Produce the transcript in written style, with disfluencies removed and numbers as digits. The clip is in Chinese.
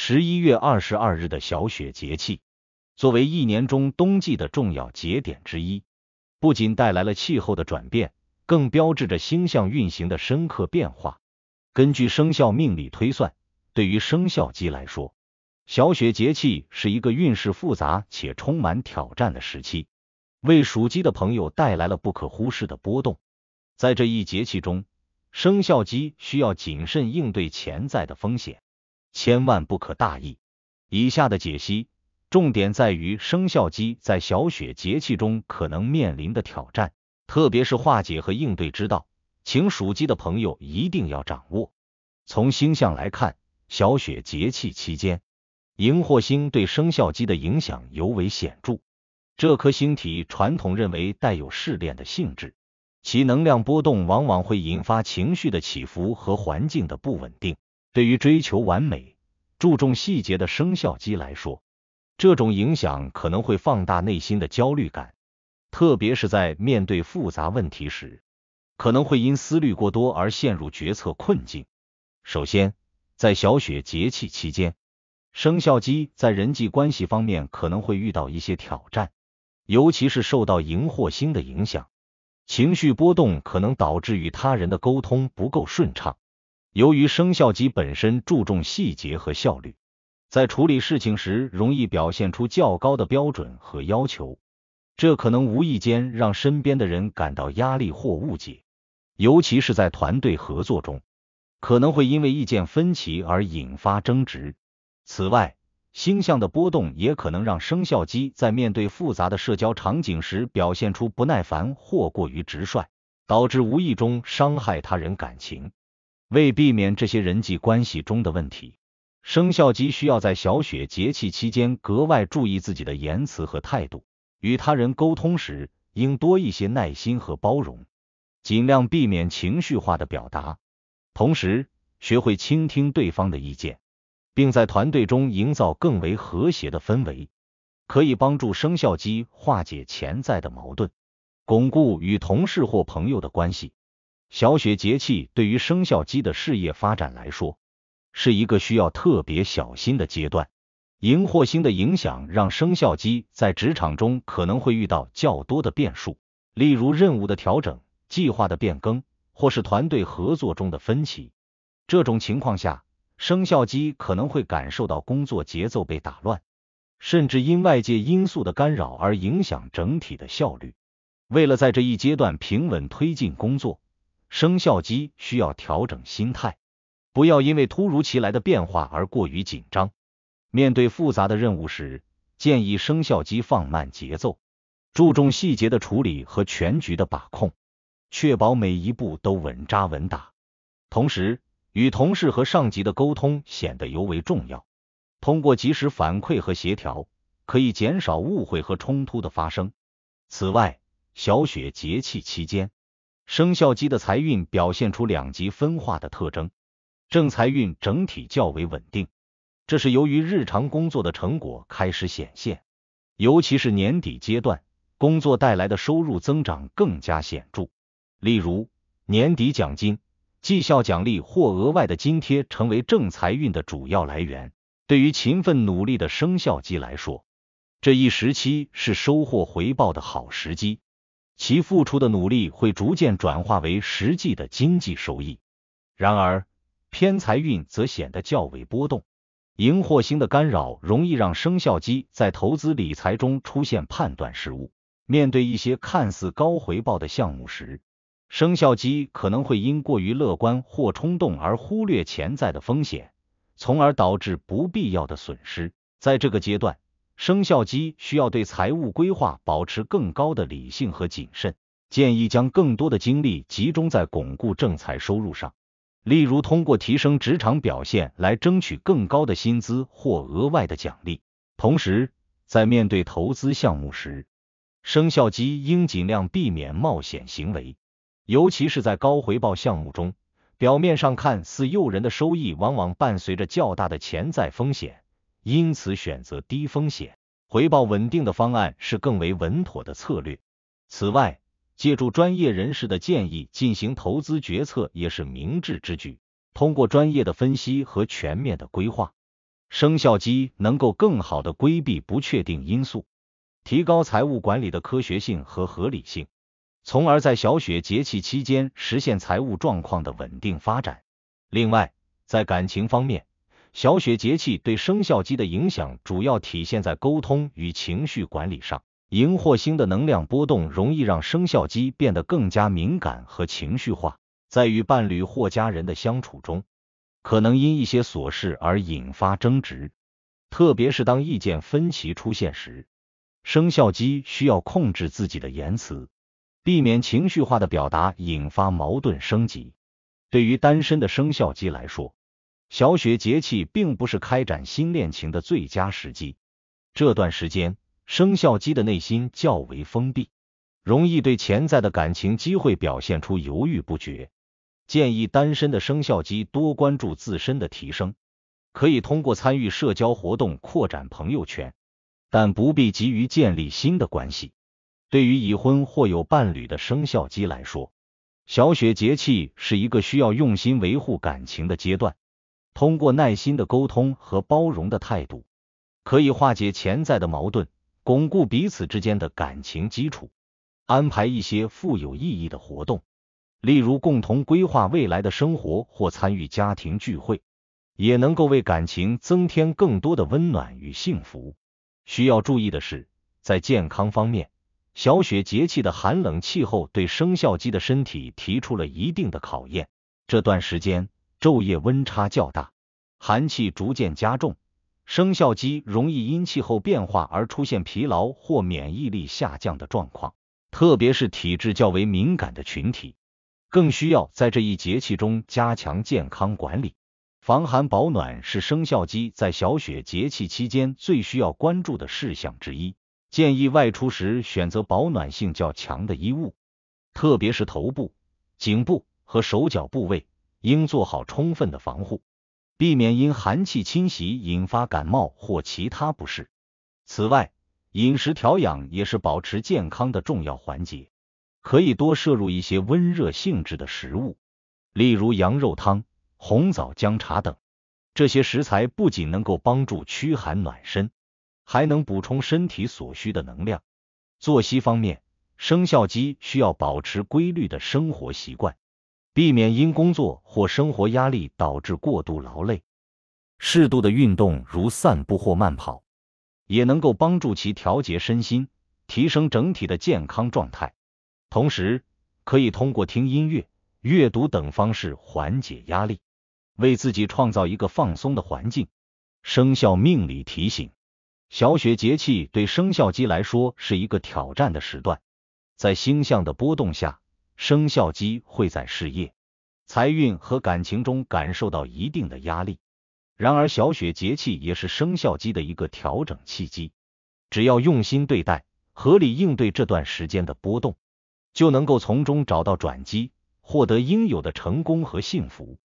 11月22日的小雪节气，作为一年中冬季的重要节点之一，不仅带来了气候的转变，更标志着星象运行的深刻变化。根据生肖命理推算，对于生肖鸡来说，小雪节气是一个运势复杂且充满挑战的时期，为属鸡的朋友带来了不可忽视的波动。在这一节气中，生肖鸡需要谨慎应对潜在的风险，千万不可大意。以下的解析重点在于生肖鸡在小雪节气中可能面临的挑战，特别是化解和应对之道，请属鸡的朋友一定要掌握。从星象来看，小雪节气期间，荧惑星对生肖鸡的影响尤为显著。这颗星体传统认为带有试炼的性质，其能量波动往往会引发情绪的起伏和环境的不稳定。对于追求完美、注重细节的生肖鸡来说，这种影响可能会放大内心的焦虑感，特别是在面对复杂问题时，可能会因思虑过多而陷入决策困境。首先，在小雪节气期间，生肖鸡在人际关系方面可能会遇到一些挑战，尤其是受到荧惑星的影响，情绪波动可能导致与他人的沟通不够顺畅。由于生肖鸡本身注重细节和效率，在处理事情时容易表现出较高的标准和要求，这可能无意间让身边的人感到压力或误解，尤其是在团队合作中，可能会因为意见分歧而引发争执。此外，星象的波动也可能让生肖鸡在面对复杂的社交场景时表现出不耐烦或过于直率，导致无意中伤害他人感情。为避免这些人际关系中的问题，生肖鸡需要在小雪节气期间格外注意自己的言辞和态度，与他人沟通时应多一些耐心和包容，尽量避免情绪化的表达，同时学会倾听对方的意见，并在团队中营造更为和谐的氛围，可以帮助生肖鸡化解潜在的矛盾，巩固与同事或朋友的关系。小雪节气对于生肖鸡的事业发展来说，是一个需要特别小心的阶段。荧惑星的影响让生肖鸡在职场中可能会遇到较多的变数，例如任务的调整、计划的变更，或是团队合作中的分歧。这种情况下，生肖鸡可能会感受到工作节奏被打乱，甚至因外界因素的干扰而影响整体的效率。为了在这一阶段平稳推进工作，生肖鸡需要调整心态，不要因为突如其来的变化而过于紧张。面对复杂的任务时，建议生肖鸡放慢节奏，注重细节的处理和全局的把控，确保每一步都稳扎稳打。同时，与同事和上级的沟通显得尤为重要。通过及时反馈和协调，可以减少误会和冲突的发生。此外，小雪节气期间，生肖鸡的财运表现出两极分化的特征，正财运整体较为稳定，这是由于日常工作的成果开始显现，尤其是年底阶段，工作带来的收入增长更加显著。例如，年底奖金、绩效奖励或额外的津贴成为正财运的主要来源。对于勤奋努力的生肖鸡来说，这一时期是收获回报的好时机，其付出的努力会逐渐转化为实际的经济收益。然而，偏财运则显得较为波动，荧惑星的干扰容易让生肖鸡在投资理财中出现判断失误。面对一些看似高回报的项目时，生肖鸡可能会因过于乐观或冲动而忽略潜在的风险，从而导致不必要的损失。在这个阶段，生肖鸡需要对财务规划保持更高的理性和谨慎，建议将更多的精力集中在巩固正财收入上，例如通过提升职场表现来争取更高的薪资或额外的奖励。同时，在面对投资项目时，生肖鸡应尽量避免冒险行为，尤其是在高回报项目中，表面上看似诱人的收益往往伴随着较大的潜在风险，因此选择低风险、回报稳定的方案是更为稳妥的策略。此外，借助专业人士的建议进行投资决策也是明智之举。通过专业的分析和全面的规划，生肖鸡能够更好地规避不确定因素，提高财务管理的科学性和合理性，从而在小雪节气期间实现财务状况的稳定发展。另外，在感情方面，小雪节气对生肖鸡的影响主要体现在沟通与情绪管理上。荧惑星的能量波动容易让生肖鸡变得更加敏感和情绪化，在与伴侣或家人的相处中，可能因一些琐事而引发争执，特别是当意见分歧出现时，生肖鸡需要控制自己的言辞，避免情绪化的表达引发矛盾升级。对于单身的生肖鸡来说，小雪节气并不是开展新恋情的最佳时机。这段时间，生肖鸡的内心较为封闭，容易对潜在的感情机会表现出犹豫不决。建议单身的生肖鸡多关注自身的提升，可以通过参与社交活动扩展朋友圈，但不必急于建立新的关系。对于已婚或有伴侣的生肖鸡来说，小雪节气是一个需要用心维护感情的阶段。通过耐心的沟通和包容的态度，可以化解潜在的矛盾，巩固彼此之间的感情基础。安排一些富有意义的活动，例如共同规划未来的生活或参与家庭聚会，也能够为感情增添更多的温暖与幸福。需要注意的是，在健康方面，小雪节气的寒冷气候对生肖鸡的身体提出了一定的考验。这段时间昼夜温差较大，寒气逐渐加重，生肖鸡容易因气候变化而出现疲劳或免疫力下降的状况，特别是体质较为敏感的群体，更需要在这一节气中加强健康管理。防寒保暖是生肖鸡在小雪节气期间最需要关注的事项之一，建议外出时选择保暖性较强的衣物，特别是头部、颈部和手脚部位应做好充分的防护，避免因寒气侵袭引发感冒或其他不适。此外，饮食调养也是保持健康的重要环节，可以多摄入一些温热性质的食物，例如羊肉汤、红枣姜茶等。这些食材不仅能够帮助驱寒暖身，还能补充身体所需的能量。作息方面，生肖鸡需要保持规律的生活习惯，避免因工作或生活压力导致过度劳累。适度的运动如散步或慢跑，也能够帮助其调节身心，提升整体的健康状态。同时，可以通过听音乐、阅读等方式缓解压力，为自己创造一个放松的环境。生肖命理提醒：小雪节气对生肖鸡来说是一个挑战的时段，在星象的波动下，生肖鸡会在事业、财运和感情中感受到一定的压力。然而，小雪节气也是生肖鸡的一个调整契机，只要用心对待，合理应对这段时间的波动，就能够从中找到转机，获得应有的成功和幸福。